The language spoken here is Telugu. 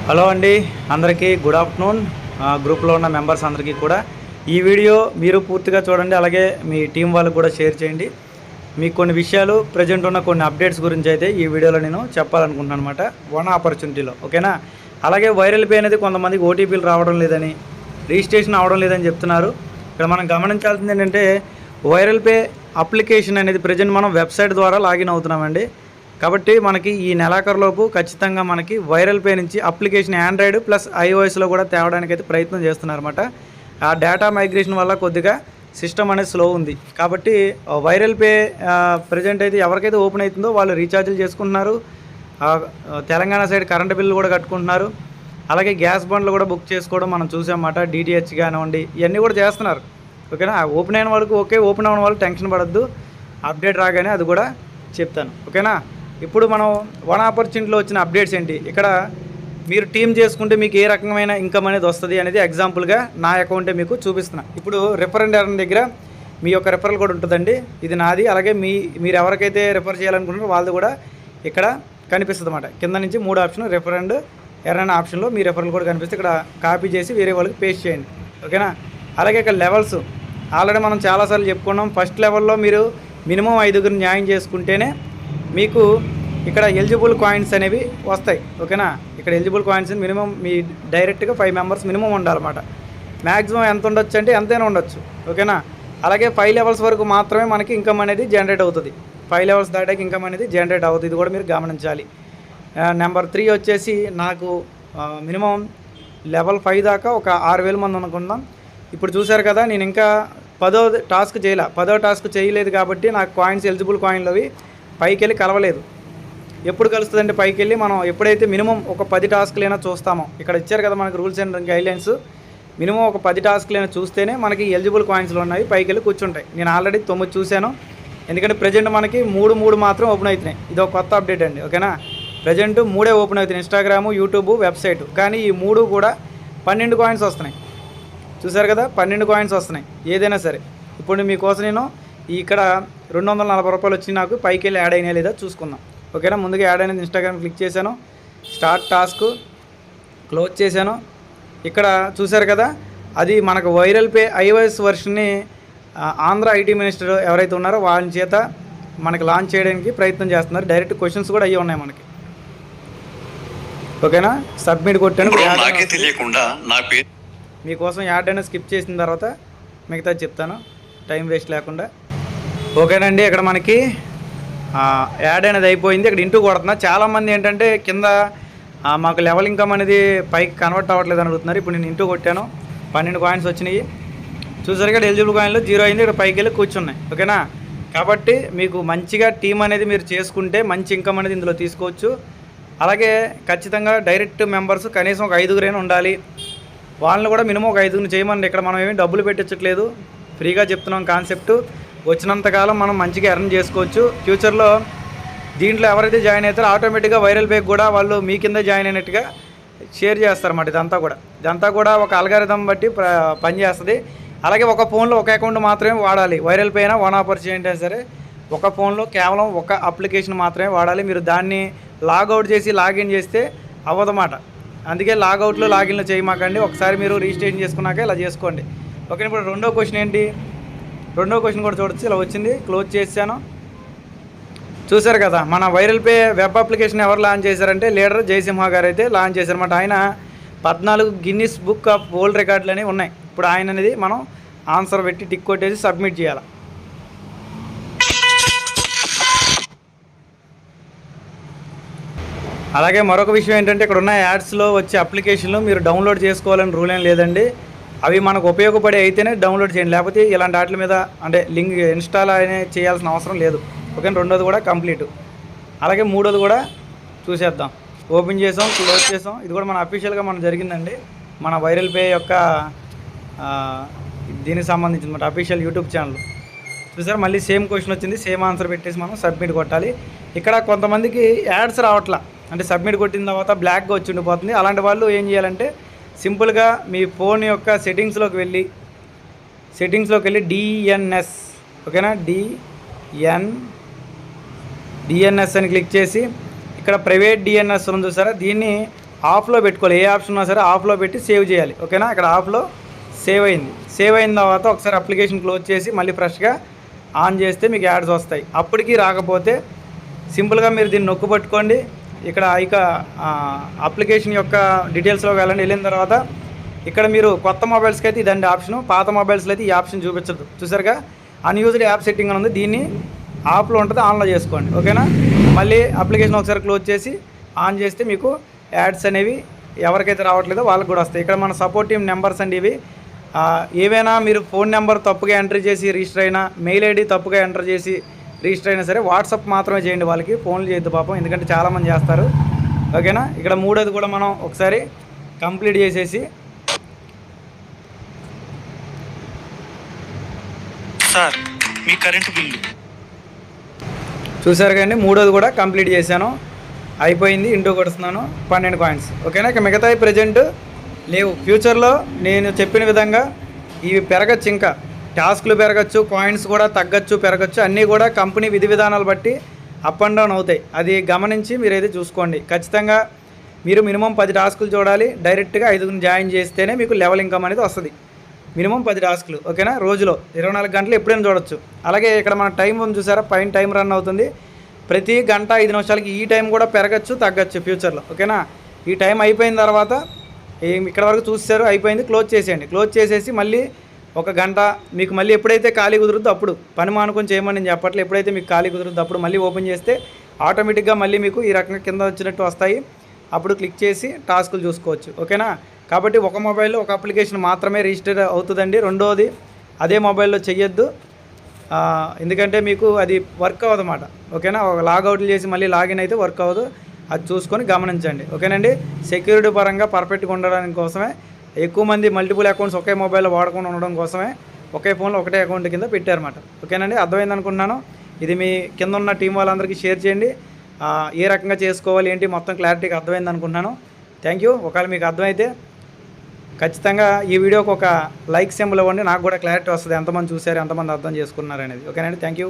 హలో అండి, అందరికీ గుడ్ ఆఫ్టర్నూన్. గ్రూప్లో ఉన్న మెంబర్స్ అందరికీ కూడా ఈ వీడియో మీరు పూర్తిగా చూడండి. అలాగే మీ టీం వాళ్ళకు కూడా షేర్ చేయండి. మీకు కొన్ని విషయాలు ప్రజెంట్ ఉన్న కొన్ని అప్డేట్స్ గురించి అయితే ఈ వీడియోలో నేను చెప్పాలనుకుంటున్నాను అనమాట. వన్ ఆపర్చునిటీలో ఓకేనా. అలాగే వైరల్ పే అనేది కొంతమందికి ఓటీపీలు రావడం లేదని, రిజిస్ట్రేషన్ అవడం లేదని చెప్తున్నారు. ఇక్కడ మనం గమనించాల్సింది ఏంటంటే వైరల్ పే అప్లికేషన్ అనేది ప్రజెంట్ మనం వెబ్సైట్ ద్వారా లాగిన్ అవుతున్నామండి. కాబట్టి మనకి ఈ నెలాఖరులోపు ఖచ్చితంగా మనకి వైరల్ పే నుంచి అప్లికేషన్ ఆండ్రాయిడ్ ప్లస్ ఐఓఎస్లో కూడా తేవడానికి అయితే ప్రయత్నం చేస్తున్నారన్నమాట. ఆ డేటా మైగ్రేషన్ వల్ల కొద్దిగా సిస్టమ్ అనేది స్లో ఉంది. కాబట్టి వైరల్ పే ప్రజెంట్ అయితే ఎవరికైతే ఓపెన్ అవుతుందో వాళ్ళు రీఛార్జ్లు చేసుకుంటున్నారు. తెలంగాణ సైడ్ కరెంటు బిల్లు కూడా కట్టుకుంటున్నారు. అలాగే గ్యాస్ బండ్లు కూడా బుక్ చేసుకోవడం మనం చూసామన్నమాట. డిటిహెచ్ కానివ్వండి, ఇవన్నీ కూడా చేస్తున్నారు. ఓకేనా. ఓపెన్ అయిన వాళ్ళకి ఓకే, ఓపెన్ అయిన వాళ్ళు టెన్షన్ పడద్దు. అప్డేట్ రాగానే అది కూడా చెప్తాను. ఓకేనా. ఇప్పుడు మనం వన్ ఆపర్చునిటీలో వచ్చిన అప్డేట్స్ ఏంటి, ఇక్కడ మీరు టీమ్ చేసుకుంటే మీకు ఏ రకమైన ఇన్కమ్ అనేది వస్తుంది అనేది ఎగ్జాంపుల్గా నా అకౌంటే మీకు చూపిస్తున్నా. ఇప్పుడు రిఫరెండ్ దగ్గర మీ యొక్క రిఫరల్ కూడా ఉంటుందండి. ఇది నాది. అలాగే మీరు ఎవరికైతే రిఫర్ చేయాలనుకుంటున్నారో వాళ్ళది కూడా ఇక్కడ కనిపిస్తుంది అన్నమాట. కింద నుంచి 3 ఆప్షన్ రిఫరెండ్ ఎర్రన్న ఆప్షన్లో మీ రిఫరల్ కూడా కనిపిస్తే ఇక్కడ కాపీ చేసి వేరే వాళ్ళకి పేస్ట్ చేయండి. ఓకేనా. అలాగే ఇక్కడ లెవెల్స్ ఆల్రెడీ మనం చాలాసార్లు చెప్పుకున్నాం. ఫస్ట్ లెవెల్లో మీరు మినిమం 5గురిని న్యాయం చేసుకుంటేనే మీకు ఇక్కడ ఎలిజిబుల్ కాయిన్స్ అనేవి వస్తాయి. ఓకేనా. ఇక్కడ ఎలిజిబుల్ కాయిన్స్ మినిమం మీ డైరెక్ట్గా 5 మెంబర్స్ మినిమం ఉండాలన్నమాట. మ్యాక్సిమం ఎంత ఉండొచ్చు అంటే ఎంతైనా ఉండొచ్చు. ఓకేనా. అలాగే 5 లెవెల్స్ వరకు మాత్రమే మనకి ఇన్కమ్ అనేది జనరేట్ అవుతుంది. 5 లెవెల్స్ దాటాక ఇన్కమ్ అనేది జనరేట్ అవుతుంది. ఇది కూడా మీరు గమనించాలి. నెంబర్ 3 వచ్చేసి నాకు మినిమం లెవెల్ 5 దాకా ఒక 6,000 మంది అనుకుందాం. ఇప్పుడు చూశారు కదా, నేను ఇంకా 10వ టాస్క్ చేయలే. 10వ టాస్క్ చేయలేదు కాబట్టి నాకు కాయిన్స్ ఎలిజిబుల్ కాయిన్లు అవి పైకి వెళ్ళి కలవలేదు. ఎప్పుడు కలుస్తుందంటే పైకి వెళ్ళి మనం ఎప్పుడైతే మినిమం ఒక 10 టాస్క్లైనా చూస్తామో, ఇక్కడ ఇచ్చారు కదా మనకి రూల్స్ అండ్ గైడ్లైన్స్, మినిమం ఒక 10 టాస్క్లైనా చూస్తేనే మనకి ఎలిజిబుల్ కాయిన్స్లు ఉన్నవి పైకి వెళ్ళి కూర్చుంటాయి. నేను ఆల్రెడీ 9 చూశాను. ఎందుకంటే ప్రజెంట్ మనకి 3 మాత్రం ఓపెన్ అవుతున్నాయి. ఇది ఒక కొత్త అప్డేట్ అండి. ఓకేనా. ప్రజెంట్ 3 ఓపెన్ అవుతున్నాయి, ఇన్స్టాగ్రాము, యూట్యూబ్, వెబ్సైట్. కానీ ఈ 3 కూడా 12 కాయిన్స్ వస్తున్నాయి. చూసారు కదా, 12 కాయిన్స్ వస్తున్నాయి ఏదైనా సరే. ఇప్పుడు మీకోసం నేను ఇక్కడ 240 రూపాయలు వచ్చి నాకు పైకి వెళ్ళి యాడ్ అయినా లేదా చూసుకుందాం. ఓకేనా. ముందుగా యాడ్ అయినది ఇన్స్టాగ్రామ్ క్లిక్ చేశాను, స్టార్ట్ టాస్క్ క్లోజ్ చేశాను. ఇక్కడ చూశారు కదా, అది మనకు వైరల్ పే ఐఓఎస్ వర్షన్ని ఆంధ్ర ఐటీ మినిస్టర్ ఎవరైతే ఉన్నారో వాళ్ళ చేత మనకి లాంచ్ చేయడానికి ప్రయత్నం చేస్తున్నారు. డైరెక్ట్ క్వశ్చన్స్ కూడా అయ్యి ఉన్నాయి మనకి. ఓకేనా. సబ్మిట్ కొట్టాను. మీకోసం యాడ్ అయినా స్కిప్ చేసిన తర్వాత మిగతా చెప్తాను టైం వేస్ట్ లేకుండా. ఓకేనండి. ఇక్కడ మనకి యాడ్ అనేది అయిపోయింది. ఇక్కడ ఇంటూ కొడుతున్నా. చాలామంది ఏంటంటే కింద మాకు లెవెల్ ఇన్కమ్ అనేది పైకి కన్వర్ట్ అవ్వట్లేదు అని అడుగుతున్నారు. ఇప్పుడు నేను ఇంటూ కొట్టాను, 12 కాయిన్స్ వచ్చినాయి. చూసారు ఇక్కడ ఎలిజిబుల్ కాయిన్లో 0 అయింది. ఇక్కడ పైకి వెళ్ళి కూర్చున్నాయి. ఓకేనా. కాబట్టి మీకు మంచిగా టీం అనేది మీరు చేసుకుంటే మంచి ఇన్కమ్ అనేది ఇందులో తీసుకోవచ్చు. అలాగే ఖచ్చితంగా డైరెక్ట్ మెంబర్స్ కనీసం ఒక 5గురైనా ఉండాలి. వాళ్ళని కూడా మినిమం ఒక 5గురిని చేయమని. ఇక్కడ మనం ఏమీ డబ్బులు పెట్టించట్లేదు, ఫ్రీగా చెప్తున్నాం కాన్సెప్ట్. వచ్చినంతకాలం మనం మంచిగా ఎర్న్ చేసుకోవచ్చు. ఫ్యూచర్లో దీంట్లో ఎవరైతే జాయిన్ అవుతారో ఆటోమేటిక్గా వైరల్ పేకి కూడా వాళ్ళు మీ కింద జాయిన్ అయినట్టుగా షేర్ చేస్తారన్నమాట. ఇదంతా కూడా ఒక అల్గారిథం బట్టి పనిచేస్తుంది. అలాగే ఒక ఫోన్లో ఒక అకౌంట్ మాత్రమే వాడాలి. వైరల్ పే అయినా వన్ ఆపర్చునిటీ అయినా సరే ఒక ఫోన్లో కేవలం ఒక అప్లికేషన్ మాత్రమే వాడాలి. మీరు దాన్ని లాగౌట్ చేసి లాగిన్ చేస్తే అవ్వదన్నమాట. అందుకే లాగౌట్లో లాగిన్లు చేయమాకండి. ఒకసారి మీరు రిజిస్ట్రేషన్ చేసుకున్నాక ఇలా చేసుకోండి. ఓకే. ఇప్పుడు రెండో క్వశ్చన్ ఏంటి, రెండో క్వశ్చన్ కూడా చూడొచ్చు. ఇలా వచ్చింది, క్లోజ్ చేశాను. చూశారు కదా, మన వైరల్ పే వెబ్ అప్లికేషన్ ఎవరు లాంచ్ చేశారంటే లీడర్ జయసింహ గారు అయితే లాంచ్ చేశారన్నమాట. ఆయన 14 గిన్నిస్ బుక్ ఆఫ్ వరల్డ్ రికార్డులు అనేవి ఉన్నాయి. ఇప్పుడు ఆయన అనేది మనం ఆన్సర్ పెట్టి టిక్ కొట్టేసి సబ్మిట్ చేయాలి. అలాగే మరొక విషయం ఏంటంటే ఇక్కడ ఉన్న యాడ్స్లో వచ్చే అప్లికేషన్లు మీరు డౌన్లోడ్ చేసుకోవాలని రూల్ ఏం లేదండి. అవి మనకు ఉపయోగపడే అయితేనే డౌన్లోడ్ చేయండి. లేకపోతే ఇలాంటి వాటి మీద అంటే లింక్ ఇన్స్టాల్ అనే చేయాల్సిన అవసరం లేదు. ఓకే. రెండోది కూడా కంప్లీట్. అలాగే మూడోది కూడా చూసేద్దాం. ఓపెన్ చేసాం, క్లోజ్ చేసాం. ఇది కూడా మన అఫీషియల్గా మనం జరిగిందండి. మన వైరల్ పే యొక్క దీనికి సంబంధించిన మన అఫీషియల్ యూట్యూబ్ ఛానల్. చూసారు, మళ్ళీ సేమ్ క్వశ్చన్ వచ్చింది, సేమ్ ఆన్సర్ పెట్టేసి మనం సబ్మిట్ కొట్టాలి. ఇక్కడ కొంతమందికి యాడ్స్ రావట్లా, అంటే సబ్మిట్ కొట్టిన తర్వాత బ్లాక్గా వచ్చి ఉండిపోతుంది. అలాంటి వాళ్ళు ఏం చేయాలంటే సింపుల్గా మీ ఫోన్ యొక్క సెట్టింగ్స్లోకి వెళ్ళి డిఎన్ఎస్, ఓకేనా, డిఎన్ఎస్ అని క్లిక్ చేసి ఇక్కడ ప్రైవేట్ డిఎన్ఎస్ ఉంది చూసారా, దీన్ని ఆఫ్లో పెట్టుకోవాలి. ఏ ఆప్షన్ ఉన్నా సరే ఆఫ్లో పెట్టి సేవ్ చేయాలి. ఓకేనా, ఇక్కడ ఆఫ్లో సేవ్ అయింది. సేవ్ అయిన తర్వాత ఒకసారి అప్లికేషన్ క్లోజ్ చేసి మళ్ళీ ఫ్రెష్గా ఆన్ చేస్తే మీకు యాడ్స్ వస్తాయి. అప్పటికి రాకపోతే సింపుల్గా మీరు దీన్ని నొక్కు పట్టుకోండి. ఇక్కడ ఇక అప్లికేషన్ యొక్క డీటెయిల్స్లోకి వెళ్ళండి. వెళ్ళిన తర్వాత ఇక్కడ మీరు కొత్త మొబైల్స్కి అయితే ఇదండి ఆప్షను, పాత మొబైల్స్లో అయితే ఈ ఆప్షన్ చూపించదు. చూసారుగా, అన్యూజ్డ్ యాప్ సెట్టింగ్ అని ఉంది, దీన్ని ఆఫ్లో ఉంటుంది, ఆన్లో చేసుకోండి. ఓకేనా, మళ్ళీ అప్లికేషన్ ఒకసారి క్లోజ్ చేసి ఆన్ చేస్తే మీకు యాడ్స్ అనేవి ఎవరికైతే రావట్లేదో వాళ్ళకి కూడా వస్తాయి. ఇక్కడ మన సపోర్ట్ టీమ్ నెంబర్స్ అండి ఇవి. ఏవైనా మీరు ఫోన్ నెంబర్ తప్పుగా ఎంటర్ చేసి రిజిస్టర్ అయినా, మెయిల్ ఐడి తప్పుగా ఎంటర్ చేసి రిజిస్టర్ అయినా సరే వాట్సాప్ మాత్రమే చేయండి, వాళ్ళకి ఫోన్లు చేయొద్దు పాపం, ఎందుకంటే చాలామంది చేస్తారు. ఓకేనా, ఇక్కడ మూడోది కూడా మనం ఒకసారి కంప్లీట్ చేసేసి సార్ మీ కరెంటు బిల్లు చూసారు కండి, మూడోది కూడా కంప్లీట్ చేశాను, అయిపోయింది. ఇంటూ కొడుతున్నాను 12 కాయిన్స్. ఓకేనా, ఇక మిగతాయి ప్రజెంట్ లేవు. ఫ్యూచర్లో నేను చెప్పిన విధంగా ఇవి పెరగచ్చు, ఇంకా టాస్క్లు పెరగచ్చు, కాయిన్స్ కూడా తగ్గచ్చు పెరగచ్చు, అన్నీ కూడా కంపెనీ విధి విధానాలు బట్టి అప్ అండ్ డౌన్ అవుతాయి. అది గమనించి మీరైతే చూసుకోండి. ఖచ్చితంగా మీరు మినిమం 10 టాస్కులు చూడాలి. డైరెక్ట్గా 5 జాయిన్ చేస్తేనే మీకు లెవెల్ ఇన్కమ్ అనేది వస్తుంది. మినిమం 10 టాస్కులు. ఓకేనా, రోజులో 24 గంటలు ఎప్పుడైనా చూడొచ్చు. అలాగే ఇక్కడ మన టైం ఉంది చూసారా, పైన టైం రన్ అవుతుంది. ప్రతి గంట 5 నిమిషాలకి ఈ టైం కూడా పెరగచ్చు తగ్గచ్చు ఫ్యూచర్లో. ఓకేనా, ఈ టైం అయిపోయిన తర్వాత ఇక్కడ వరకు చూసారు, అయిపోయింది, క్లోజ్ చేసేయండి. క్లోజ్ చేసేసి మళ్ళీ 1 గంట మీకు మళ్ళీ ఎప్పుడైతే ఖాళీ కుదురుద్దో అప్పుడు, పని మానుకొని చేయమని నేను చెప్పట్లేదు, ఎప్పుడైతే మీకు ఖాళీ కుదురుద్దో అప్పుడు మళ్ళీ ఓపెన్ చేస్తే ఆటోమేటిక్గా మళ్ళీ మీకు ఈ రకంగా కింద వచ్చినట్టు వస్తాయి. అప్పుడు క్లిక్ చేసి టాస్కులు చూసుకోవచ్చు. ఓకేనా, కాబట్టి ఒక మొబైల్లో ఒక అప్లికేషన్ మాత్రమే రిజిస్టర్ అవుతుందండి. రెండోది అదే మొబైల్లో చెయ్యొద్దు, ఎందుకంటే మీకు అది వర్క్ అవ్వదు అన్నమాట. ఓకేనా, ఒక లాగౌట్లు చేసి మళ్ళీ లాగిన్ అయితే వర్క్ అవ్వదు, అది చూసుకొని గమనించండి. ఓకేనండి, సెక్యూరిటీ పరంగా పర్ఫెక్ట్గా ఉండడానికి కోసమే ఎక్కువ మంది మల్టిపుల్ అకౌంట్స్ ఒకే మొబైల్లో వాడకుండా ఉండడం కోసమే ఒకే ఫోన్లో ఒకటే అకౌంట్ కింద పెట్టారన్నమాట. ఓకేనండి, అర్థమైంది అనుకుంటున్నాను. ఇది మీ కింద ఉన్న టీం వాళ్ళందరికీ షేర్ చేయండి. ఏ రకంగా చేసుకోవాలి ఏంటి మొత్తం క్లారిటీగా అర్థమైంది అనుకుంటున్నాను. Thank you. ఒకవేళ మీకు అర్థమైతే ఖచ్చితంగా ఈ వీడియోకి ఒక లైక్ సింబల్ ఇవ్వండి, నాకు కూడా క్లారిటీ వస్తుంది ఎంతమంది చూశారు, ఎంతమంది అర్థం చేసుకున్నారు అనేది. ఓకేనండి, థ్యాంక్ యూ.